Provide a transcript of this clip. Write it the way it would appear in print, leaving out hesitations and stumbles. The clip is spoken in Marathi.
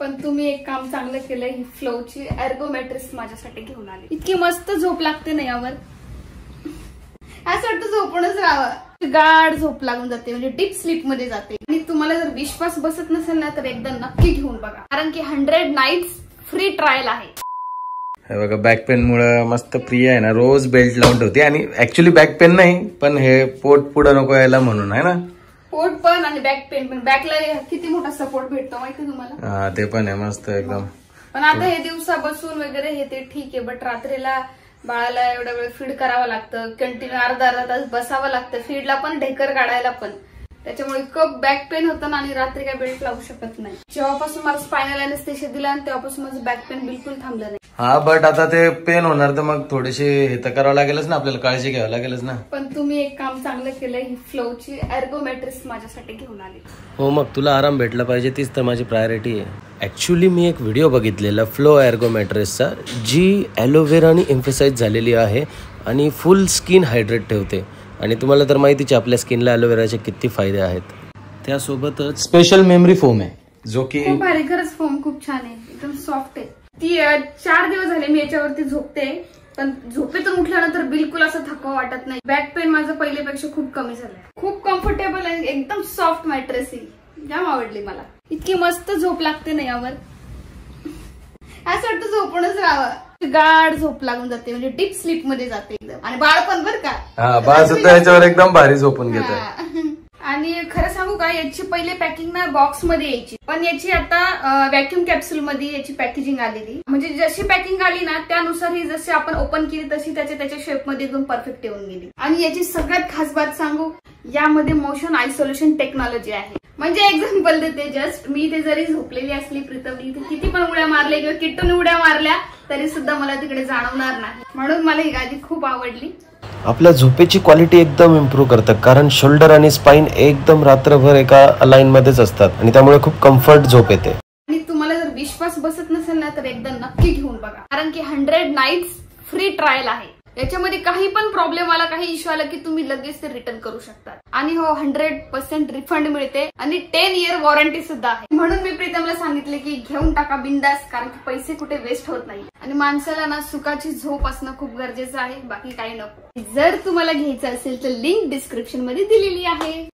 पण तुम्ही एक काम चांगलं केलंय, ही फ्लोची एर्गो मॅट्रेस माझ्यासाठी घेऊन आली। इतकी मस्त झोप लागते ना यावर, असं वाटतं झोपूनच राहावं। गाढ झोप लागून जाते, म्हणजे डीप स्लीप मध्ये जाते। आणि तुम्हाला जर विश्वास बसत नसेल ना तर एकदा नक्की घेऊन बघा, कारण की 100 नाईट्स फ्री ट्रायल आहे। हे बघा, बॅक पेन मुळे मस्त प्रिया आहे ना रोज बेल्ट लावून ठेवते। आणि ऍक्च्युली बॅक पेन नाही, पण हे पोट पुढे नको यायला म्हणून आहे ना। पोट पण आणि बॅक पेन पण, बॅकला किती मोठा सपोर्ट भेटतो माहिती तुम्हाला। हा ते पण आहे मस्त एकदम। पण आता हे दिवसा बसून वगैरे हे ते ठीक आहे, बट रात्रीला बाळाला एवढा वेळ फीड करावं लागतं, कंटिन्यू अर्धा तास बसावं लागतं, फीडला पण ढेकर काढायला पण, त्याच्यामुळे इतकं बॅक पेन होतं ना। आणि रात्री काय बेल्ट लावू शकत नाही। जेव्हापासून मला स्पायनल अॅनेस्थेशिया दिला आणि तेव्हापासून माझं बॅक पेन बिलकुल थांबलं नाही। हा बट आता ते पेन होणार तर मग थोडीशी हे तर करावं लागेलच ना, आपल्याला काळजी घ्यावं लागेलच ना। पण तुम्ही एक काम चांगलं केलंय, ही फ्लोची एर्गो मॅट्रेस माझ्यासाठी घेऊन आली। हो, मग तुला आराम भेटला पाहिजे, तीच तर माझी प्रायोरिटी आहे। ऍक्च्युली मी एक व्हिडिओ बघितलेला फ्लो एर्गो मॅट्रेसचा, जी ॲलोवेरानी एम्फेसाइज झालेली आहे आणि फुल स्किन हायड्रेट ठेवते। आणि तुम्हाला तर माहितीच आपल्या स्किनला ॲलोवेराचे किती फायदे आहेत। त्यासोबतच स्पेशल मेमरी फोम आहे, जो की खूप भारी, खरंच फोम खूप छान आहे, एकदम सॉफ्ट आहे। ती 4 दिवस झाले मी याच्यावरती झोपते, पण झोपेतून उठल्यानंतर बिलकुल असं थकवा वाटत नाही। बॅक पेन माझं पहिल्यापेक्षा खूप कमी झालंय, खूप कम्फर्टेबल आहे, एकदम सॉफ्ट मॅट्रेस आहे, जाम आवडली मला। इतकी मस्त झोप लागते ना यावर, असं वाटतं झोपूनच राहावं। गाढ झोप लागून जाते, म्हणजे डीप स्लीप मध्ये जाते एकदम। आणि बाळ पण बरं का, बाळ सुद्धा याच्यावर एकदम भारी झोपून घेतं। आणि खरं सांगू का, याची पहिले पॅकिंग ना बॉक्स मध्ये यायची, पण याची आता व्हॅक्युम कॅप्सूल मध्ये याची पॅकेजिंग आलेली। म्हणजे जशी पॅकिंग आली ना त्यानुसार ही जशी आपण ओपन केली तशी त्याच्या शेप मध्ये एकदम परफेक्ट येऊन गेली। आणि याची सगळ्यात खास बात सांगू, यामध्ये मोशन आयसोलेशन टेक्नॉलॉजी आहे। म्हणजे एक्झाम्पल देते, जस्ट मी इथे जरी झोपलेली असली, प्रीतमनी इथे किती पण उड्या मारल्या किंवा किट्टून उड्या मारल्या तरी सुद्धा मला तिकडे जाणवणार नाही, म्हणून मला ही गादी खूप आवडली। आपल्या झोपेची क्वालिटी एकदम इम्प्रूव्ह करतं, कारण शोल्डर आणि स्पाइन एकदम रात्रभर एका लाईन मध्येच असतात आणि त्यामुळे खूप कम्फर्ट झोप येते। आणि तुम्हाला जर विश्वास बसत नसेल ना तर एकदा नक्की घेऊन बघा, कारण की 100 नाईट्स फ्री ट्रायल आहे। याच्यामध्ये काही पण प्रॉब्लेम आला, काही इश्यू आला की तुम्ही लगेच ते रिटर्न करू शकता। आणि हो, 100% रिफंड मिळते आणि 10 इयर वॉरंटी सुद्धा आहे। म्हणून मी प्रीतमला सांगितले की घेऊन टाका बिंदास, कारण की पैसे कुठे वेस्ट होत नाही। आणि माणसाला ना सुखाची झोप असणं खूप गरजेचं आहे, बाकी काही नको। जर तुम्हाला घ्यायचं असेल तर लिंक डिस्क्रिप्शन मध्ये दिलेली आहे।